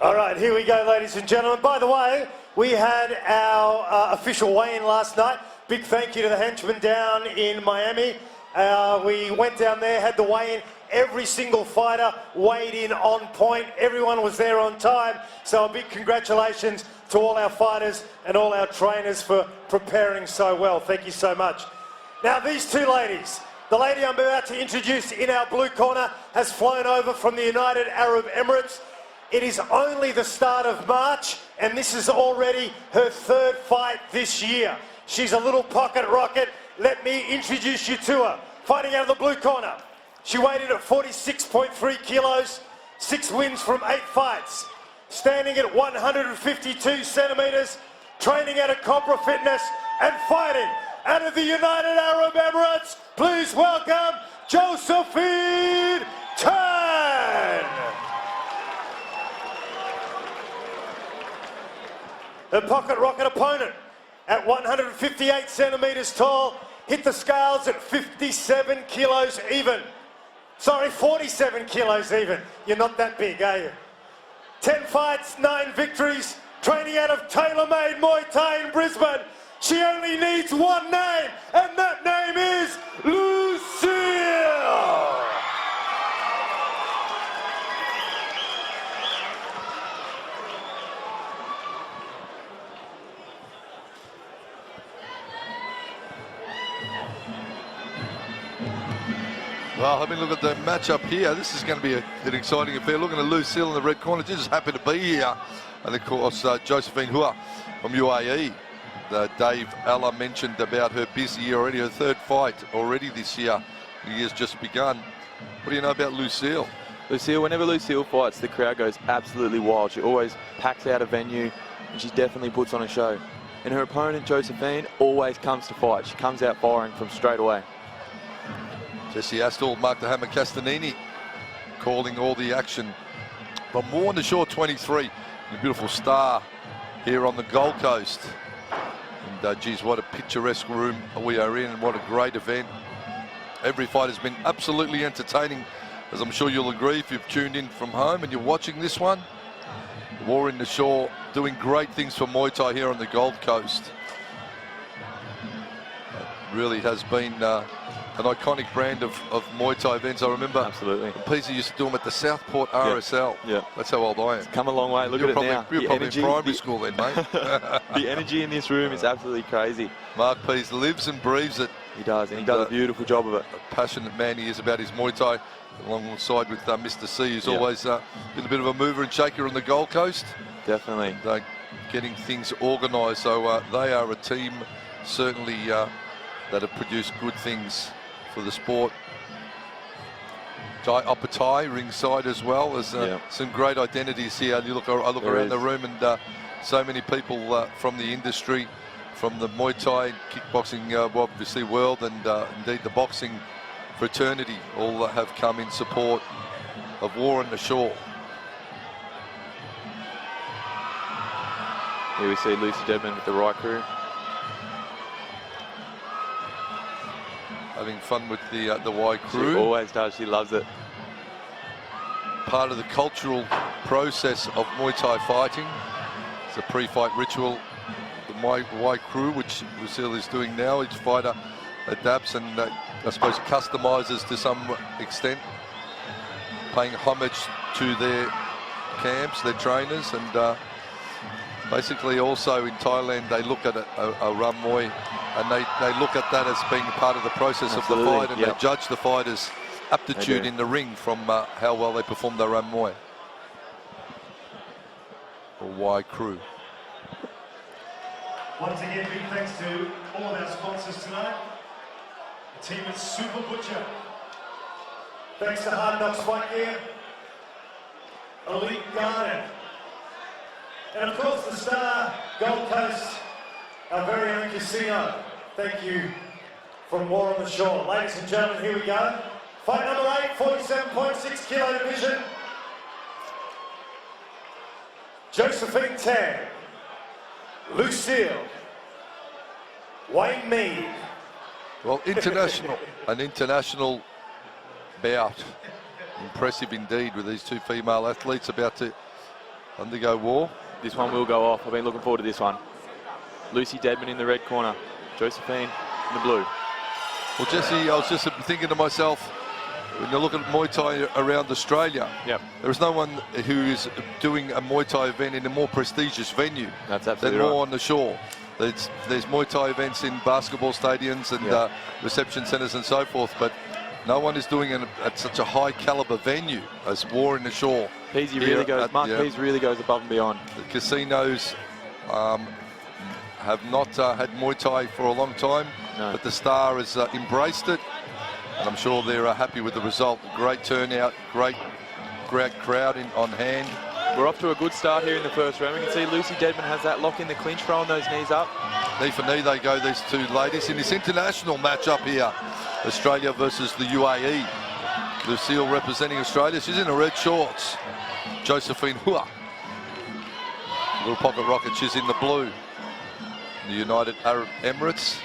All right, here we go, ladies and gentlemen. By the way, we had our official weigh-in last night. Big thank you to the henchmen down in Miami. We went down there, had the weigh-in. Every single fighter weighed in on point. Everyone was there on time. So a big congratulations to all our fighters and all our trainers for preparing so well. Thank you so much. Now, these two ladies, the lady I'm about to introduce in our blue corner has flown over from the United Arab Emirates. It is only the start of March, and this is already her third fight this year. She's a little pocket rocket. Let me introduce you to her. Fighting out of the blue corner, she weighed in at 46.3 kilos, 6 wins from 8 fights. Standing at 152 centimetres, training out of Cobra Fitness, and fighting out of the United Arab Emirates, please welcome Josephine Hua. Her pocket rocket opponent at 158 centimetres tall, hit the scales at 57 kilos even. Sorry, 47 kilos even. You're not that big, are you? 10 fights, 9 victories, training out of Taylormade Muaythai in Brisbane. She only needs one name, and that name is Lucille. Well, I mean, look at the matchup here. This is going to be an exciting affair. Looking at Lucille in the red corner, she's just happy to be here. And of course, Josephine Hua from UAE. Dave Alla mentioned about her busy year already, her third fight already this year. The year's just begun. What do you know about Lucille? Lucille, whenever Lucille fights, the crowd goes absolutely wild. She always packs out a venue, and she definitely puts on a show. And her opponent, Josephine, always comes to fight. She comes out firing from straight away. Jesse Astle, Mark the Hammer Castanini calling all the action from WOTS23, the beautiful star here on the Gold Coast. And geez, what a picturesque room we are in, and what a great event. Every fight has been absolutely entertaining, as I'm sure you'll agree if you've tuned in from home and you're watching this one. War in the Shore doing great things for Muay Thai here on the Gold Coast. It really has been an iconic brand of Muay Thai events. I remember absolutely. Peter used to do them at the Southport RSL. Yeah. That's how old I am. It's come a long way. Look at it now. You're probably in primary school then, mate. The energy in this room is absolutely crazy. Mark Pease lives and breathes it. He does, and he does a beautiful job of it. A passionate man he is about his Muay Thai, alongside with Mr. C, who's always been a bit of a mover and shaker on the Gold Coast. Definitely. And, getting things organised. So they are a team, certainly, that have produced good things for the sport. Jai Oppatai ringside as well. There's some great identities here. You look, I look around the room, and so many people from the industry, from the Muay Thai, kickboxing, obviously world, and indeed the boxing fraternity, all have come in support of War on the Shore. Here we see Lucy Deadman with the right crew. Having fun with the Y crew. She always does. She loves it. Part of the cultural process of Muay Thai fighting. It's a pre-fight ritual. The Y crew, which Lucille is doing now, each fighter adapts and I suppose customizes to some extent, paying homage to their camps, their trainers, and basically also in Thailand they look at a Ram Muay, and they look at that as being part of the process of the fight, and they judge the fighters' aptitude in the ring from how well they perform their Ram Muay. Or Y crew. Once again, big thanks to all of our sponsors tonight. The team at Super Butcher. Thanks to Hard Knocks Fight Gear, Elite Garden, and of course the star, Gold Coast, our very own casino. Thank you from War on the Shore. Ladies and gentlemen, here we go. Fight number 8, 47.6 kilo division. Josephine Hua, Lucille, Wayne Mead. Well, an international bout. Impressive indeed with these two female athletes about to Undergo war. This one will go off. I've been looking forward to this one. Lucy Deadman in the red corner. Josephine in the blue. Well, Jesse, I was just thinking to myself, when you look at Muay Thai around Australia, there is no one who is doing a Muay Thai event in a more prestigious venue than more on the shore. There's Muay Thai events in basketball stadiums and reception centres and so forth, but no one is doing it at such a high caliber venue as War in the Shore. Peasy really goes, Mark Pease really goes above and beyond. The casinos have not had Muay Thai for a long time, but the Star has embraced it, and I'm sure they're happy with the result. Great turnout, great crowd on hand. We're off to a good start here in the first round. We can see Lucy Deadman has that lock in the clinch, throwing those knees up. Knee for knee they go, these two ladies, in this international matchup here. Australia versus the UAE. Lucille representing Australia. She's in the red shorts. Josephine Hua. Little pocket rocket, she's in the blue. The United Arab Emirates.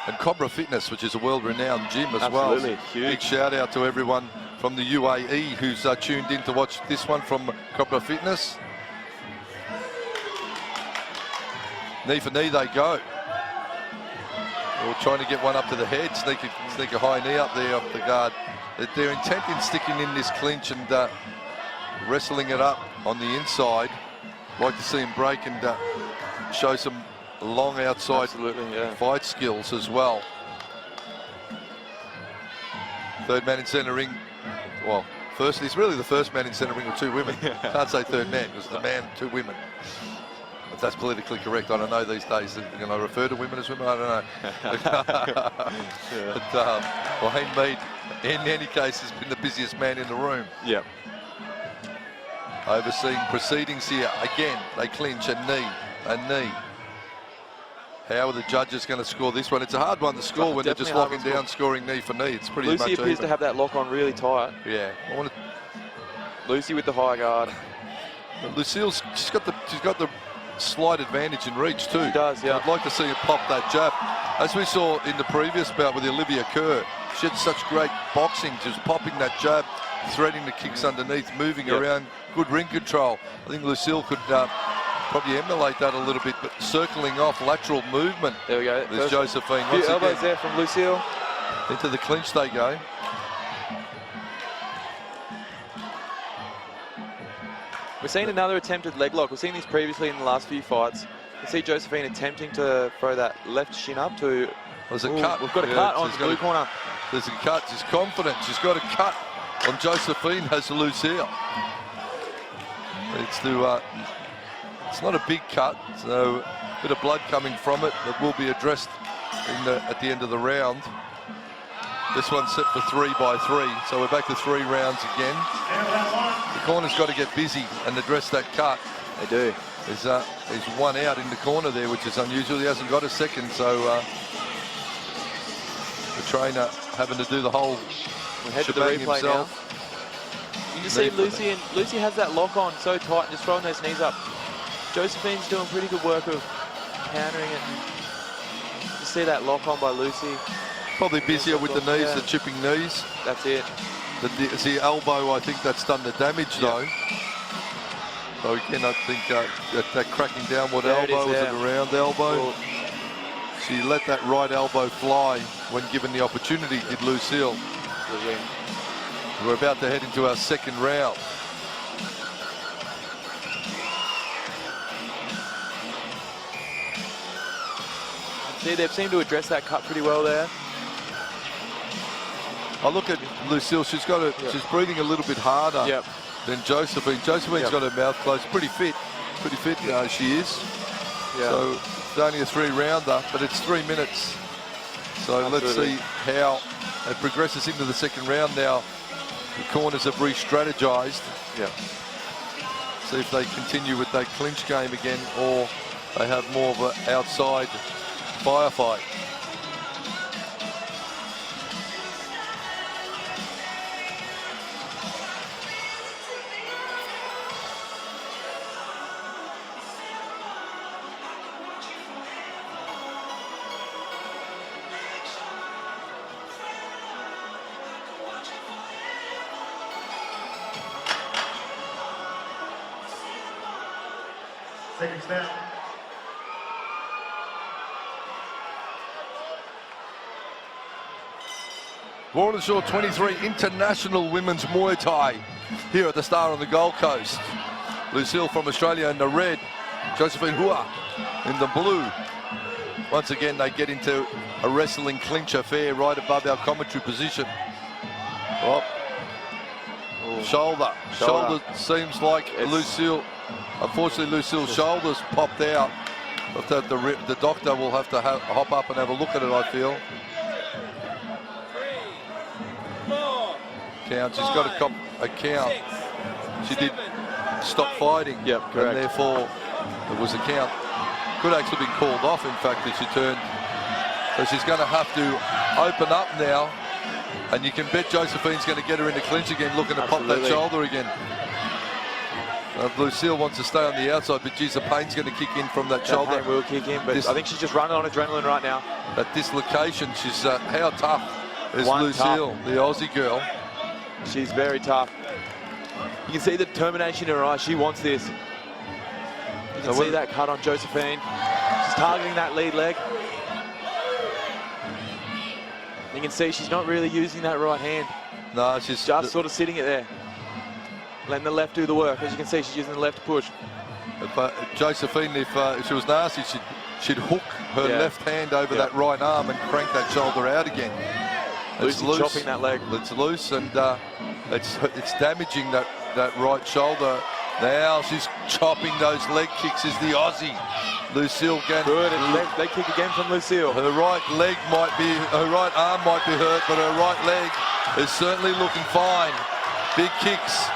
And Cobra Fitness, which is a world-renowned gym as well. Absolutely, huge. Big shout out to everyone from the UAE who's tuned in to watch this one from Cobra Fitness. Knee for knee they go. We're trying to get one up to the head, sneak a high knee up there off the guard. They're intent in sticking in this clinch and wrestling it up on the inside. Like to see him break and show some long outside fight skills as well. Third man in centre ring. Well, he's really the first man in centre ring with two women. Can't say third man, because the man, two women. If that's politically correct, I don't know these days. They're going to refer to women as women, I don't know. But Wayne Mead, in any case, has been the busiest man in the room. Yep. Overseeing proceedings here. Again, they clinch a knee. How are the judges going to score this one? It's a hard one to score when they're just locking down, scoring knee for knee. It's pretty much Lucy appears to have that lock on really tight. Yeah. Lucy with the high guard. Lucille's she's got the slight advantage in reach too. She does, yeah. I'd like to see her pop that jab. As we saw in the previous bout with Olivia Kerr, she had such great boxing, just popping that jab, threading the kicks underneath, moving around, good ring control. I think Lucille could probably emulate that a little bit, but circling off, lateral movement. There we go. There's Josephine. A few elbows there from Lucille. Into the clinch they go. We're seeing another attempted leg lock. We've seen this previously in the last few fights. You see Josephine attempting to throw that left shin up to... There's a cut. We've got a cut on the blue corner. There's a cut. She's confident. She's got a cut on Josephine, has Lucille. It's not a big cut, so a bit of blood coming from it that will be addressed at the end of the round. This one's set for 3 by 3, so we're back to 3 rounds again. The corner's got to get busy and address that cut. They do. There's one out in the corner there, which is unusual. He hasn't got a second, so the trainer having to do the whole shebang himself. Now. You can see Lucy has that lock on so tight, just throwing those knees up. Josephine's doing pretty good work of countering it. You see that lock on by Lucy. Probably busier with the knees, the chipping knees. That's it. It's the elbow, I think, that's done the damage, though. So again, I think that cracking downward elbow was a round elbow. Cool. She let that right elbow fly when given the opportunity, did Lucille. We're about to head into our second round. See, they've seemed to address that cut pretty well there. I look at Lucille, she's breathing a little bit harder than Josephine. Josephine's got her mouth closed, pretty fit she is. So it's only a 3-rounder, but it's 3 minutes. So let's see how it progresses into the second round now. The corners have re-strategized. See if they continue with that clinch game again, or they have more of an outside firefight. seconds now. WOTS23 International Women's Muay Thai here at the Star on the Gold Coast. Lucille from Australia in the red, Josephine Hua in the blue. Once again, they get into a wrestling clinch affair right above our commentary position. Oh. Shoulder seems like Lucille. Unfortunately, Lucille's shoulders popped out. But the doctor will have to hop up and have a look at it, I feel. 3, 4, Count. She's got a count. She did stop fighting. Yep, correct. And therefore, it was a count. Could actually be called off, in fact, if she turned. So she's going to have to open up now. And you can bet Josephine's going to get her into clinch again, looking to pop that shoulder again. Lucille wants to stay on the outside, but geez, the pain's going to kick in from that shoulder. Pain will kick in, but I think she's just running on adrenaline right now. That dislocation, she's how tough is Lucille, the Aussie girl? She's very tough. You can see the determination in her eyes. She wants this. You can see that cut on Josephine. She's targeting that lead leg. You can see she's not really using that right hand. No, she's just sort of sitting it there. Letting the left do the work. As you can see, she's using the left to push. Josephine, if she was nasty, she'd hook her left hand over that right arm and crank that shoulder out again. It's loose. Chopping that leg. It's loose, and it's damaging that right shoulder. Now she's chopping those leg kicks. Is the Aussie Lucille again? Good, and leg kick again from Lucille. Her right arm might be hurt, but her right leg is certainly looking fine. Big kicks.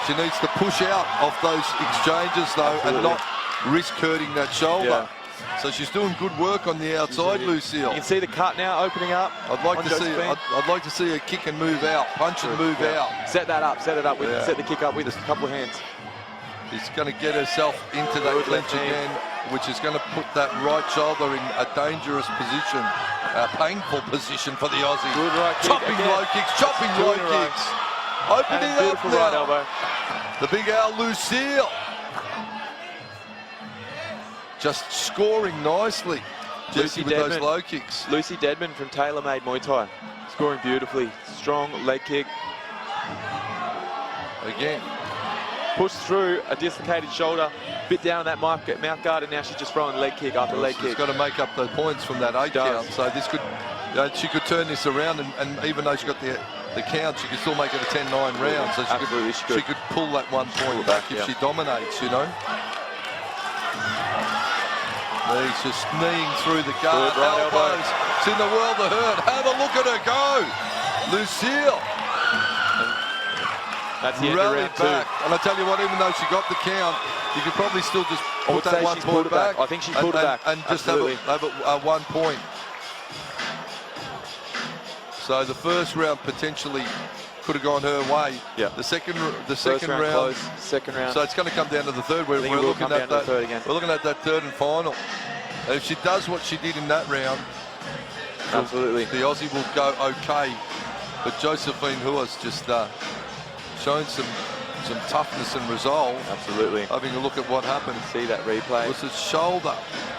She needs to push out of those exchanges though, and not risk hurting that shoulder. So she's doing good work on the outside, Lucille. You can see the cut now opening up. I'd like to see her kick and move out, punch and move out. Set that up. Set the kick up with a couple of hands. She's going to get herself into that clinch again, which is going to put that right shoulder in a dangerous position, a painful position for the Aussie. Good right kick. Chopping low kicks, chopping low kicks. Opening up now. Right elbow. The big Al Lucille. Just scoring nicely. Jesse with those low kicks. Lucy Deadman from Taylormade Muaythai. Scoring beautifully. Strong leg kick. Again. Pushed through a dislocated shoulder, bit down that mouth guard, and now she's just throwing leg kick after leg kick. She's got to make up the points from that 8 count. So this could, she could turn this around, and even though she got the count, she could still make it a 10-9 round. So she could pull that 1 point back if she dominates, you know. He's just kneeing through the guard. Right elbows. It's in the world of hurt. Have a look at her go. Lucille. That's the end of round 2. And I tell you what, even though she got the count, you could probably still just put that 1 point back. I think she pulled it back. And just have it 1 point. So the first round potentially could have gone her way. Yeah. The second round. Close. Second round. So it's going to come down to the third. We're looking at that. We're looking at that third and final. And if she does what she did in that round, absolutely, the Aussie will go okay. But Josephine Hua's just shown some toughness and resolve. Absolutely. Having a look at what happened. See that replay. Was his shoulder?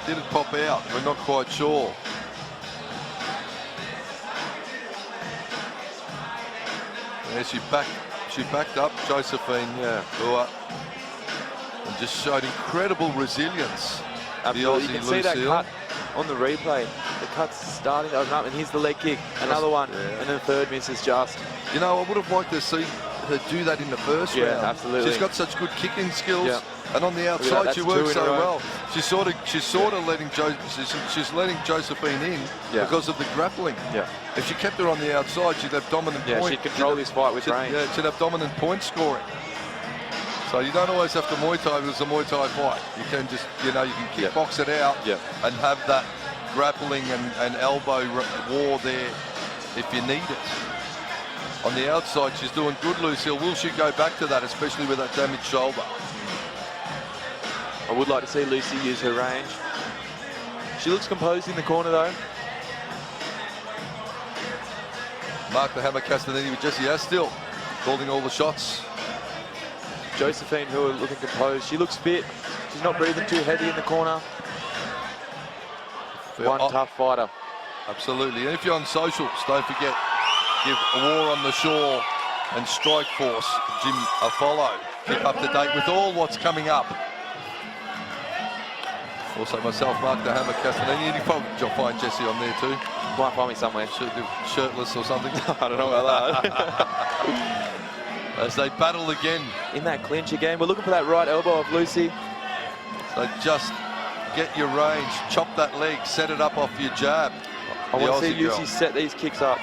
Did it pop out? We're not quite sure. Yeah, she backed up Josephine Hua and just showed incredible resilience. Absolutely. The Aussie You can see Lucille. that cut on the replay. The cut's starting to open up, and here's the leg kick. Another one, and then the third misses just. You know, I would have liked to see her do that in the first round. Absolutely. She's got such good kicking skills, and on the outside she works so well. She's sort of letting Josephine in because of the grappling. Yeah. If she kept her on the outside, she'd have dominant point. She'd control this fight with range. Yeah, she'd have dominant point scoring. So you don't always have to Muay Thai if it's a Muay Thai fight. You can just, you can kickbox it out and have that grappling and elbow war there if you need it. On the outside, she's doing good, Lucille. Will she go back to that, especially with that damaged shoulder? I would like to see Lucy use her range. She looks composed in the corner, though. Mark the Hammer Castanini with Jesse Astill calling all the shots. Josephine, who are looking composed. She looks fit. She's not breathing too heavy in the corner. One tough fighter. Absolutely. And if you're on socials, don't forget, give War on the Shore and Strike Force Jim a follow. Keep up to date with all what's coming up. Also myself, Mark the Hammer Castanini. You'll find Jesse on there too. Might find me somewhere. Shirtless or something. I don't know about that. As they battle again. In that clinch again. We're looking for that right elbow of Lucy. So just get your range, chop that leg, set it up off your jab. I want to see Lucy set these kicks up.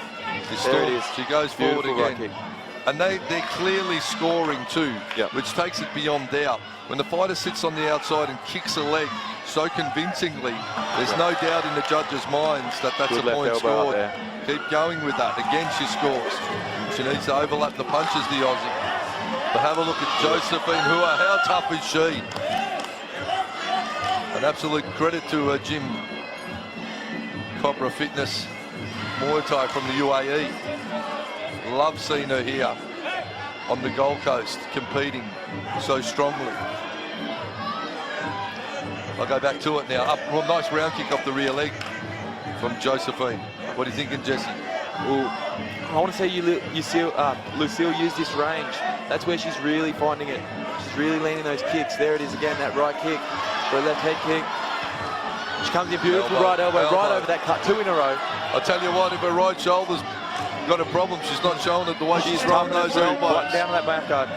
There it is. She goes forward Beautiful again. right kick. And they're clearly scoring too, Yep. which takes it beyond doubt. When the fighter sits on the outside and kicks a leg so convincingly, there's no doubt in the judges' minds that that's Good a left point elbow out scored. there. Keep going with that. Again, she scores. She needs to overlap the punches, the Aussie. But have a look at Josephine Hua. How tough is she? An absolute credit to Jim Cobra Fitness Muaythai from the UAE. Love seeing her here on the Gold Coast competing so strongly. I'll go back to it now. Up, well, nice round kick off the rear leg from Josephine. What are you thinking, Jesse? Ooh. I want to see Lucille use this range. That's where she's really finding it. She's really landing those kicks. There it is again, that right kick, her left head kick. She comes in beautiful right elbow, right over that cut, 2 in a row. I'll tell you what, if her right shoulder's got a problem, she's not showing it the way she's throwing those elbows. Right down that mouth guard.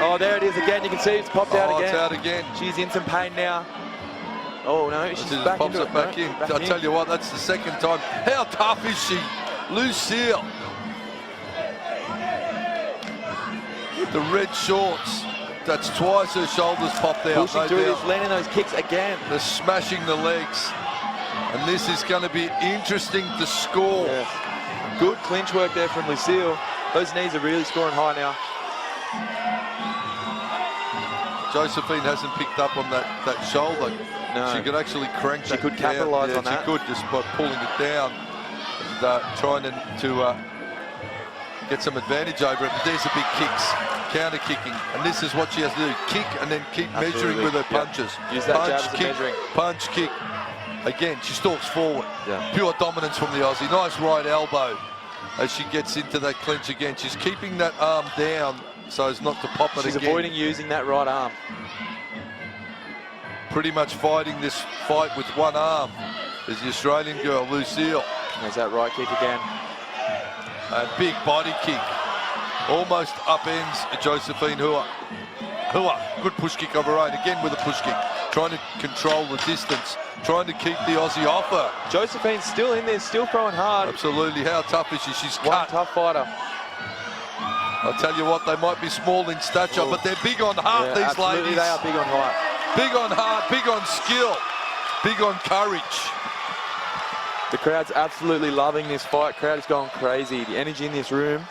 Oh, there it is again. You can see it's popped out again. It's out again. She's in some pain now. Oh no, she's back pops into it back in. I'll tell you what, that's the second time. How tough is she? Lucille. With the red shorts. That's twice her shoulders popped out. Pushing through this, landing those kicks again. They're smashing the legs. And this is going to be interesting to score. Yes. Good clinch work there from Lucille. Those knees are really scoring high now. Josephine hasn't picked up on that shoulder. No. She could actually crank that. She could capitalise on that. She could, just by pulling it down and trying to get some advantage over it. But there's the big kicks, counter kicking, and this is what she has to do: kick and then keep measuring with her punches. Use that jab as a kick, measuring. punch, kick. Again, she stalks forward. Yeah. Pure dominance from the Aussie. Nice right elbow as she gets into that clinch again. She's keeping that arm down so as not to pop it She's again. avoiding using that right arm. Pretty much fighting this fight with one arm is the Australian girl, Lucille. There's that right kick again. And big body kick. Almost upends Josephine Hua. Hua, good push kick of her own. Again with a push kick. Trying to control the distance. Trying to keep the Aussie off her. Josephine's still in there, still throwing hard. Absolutely. How tough is she? She's One cut. tough fighter. I'll tell you what, they might be small in stature, but they're big on heart, these absolutely, ladies. they are big on height. Big on heart, big on skill, big on courage. The crowd's absolutely loving this fight. Crowd is going crazy. The energy in this room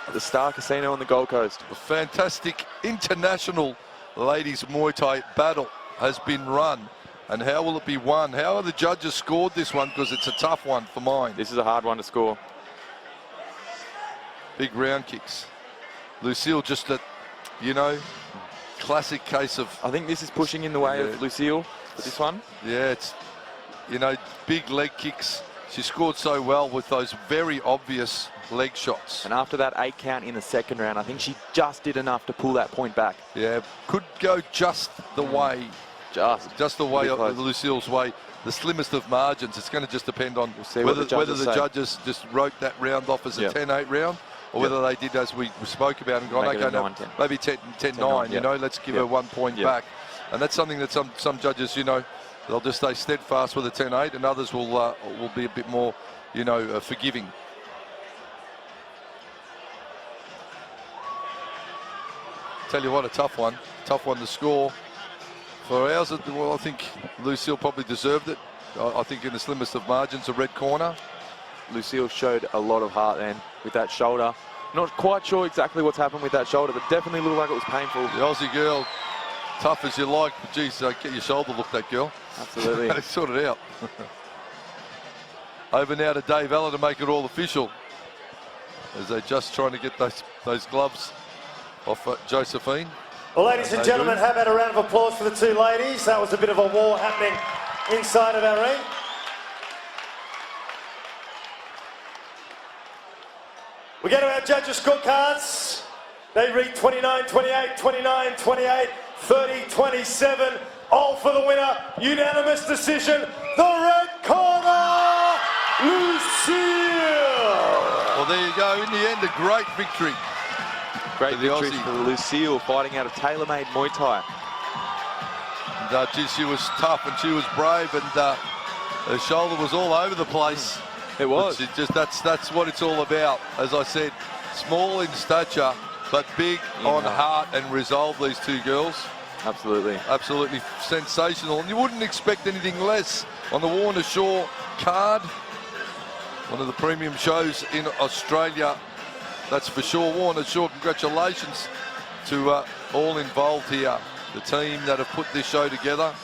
at the Star Casino on the Gold Coast. A fantastic international ladies Muay Thai battle has been run. And how will it be won? How are the judges scored this one? Because it's a tough one for mine. This is a hard one to score. Big round kicks. Lucille just a, classic case of... I think this is pushing in the way of Lucille for this one. Yeah, it's, big leg kicks. She scored so well with those very obvious leg shots. And after that 8 count in the second round, I think she just did enough to pull that point back. Yeah, could go just the way. Just the way of Lucille's way. The slimmest of margins. It's going to just depend on whether the judges just wrote that round off as a 10-8 round, or whether they did as we spoke about and gone, okay, no, maybe 10-9, let's give her 1 point back. And that's something that some judges, they'll just stay steadfast with a 10-8, and others will be a bit more, forgiving. Tell you what, a tough one to score. For ours, well, I think Lucille probably deserved it. I think in the slimmest of margins, a red corner. Lucille showed a lot of heart then with that shoulder. Not quite sure exactly what's happened with that shoulder, but definitely looked like it was painful. The Aussie girl, tough as you like, but geez, get your shoulder looked at, girl. Absolutely. Sort it out. Over now to Dave Allen to make it all official, as they're just trying to get those gloves off Josephine. Well, ladies and gentlemen, how about a round of applause for the two ladies? That was a bit of a war happening inside of our ring. We go to our judges' scorecards. They read 29-28, 29-28, 30-27. All for the winner. Unanimous decision. The red corner, Lucille. Well, there you go. In the end, a great victory. Great For the victory Aussie. for Lucille, fighting out of Taylormade Muaythai. And, gee, she was tough and she was brave, and her shoulder was all over the place. It was. But she that's what it's all about. As I said, small in stature, but big on heart and resolve, these two girls. Absolutely. Absolutely sensational. And you wouldn't expect anything less on the Warner Shaw card. One of the premium shows in Australia. That's for sure. Warner Shaw, congratulations to all involved here. The team that have put this show together.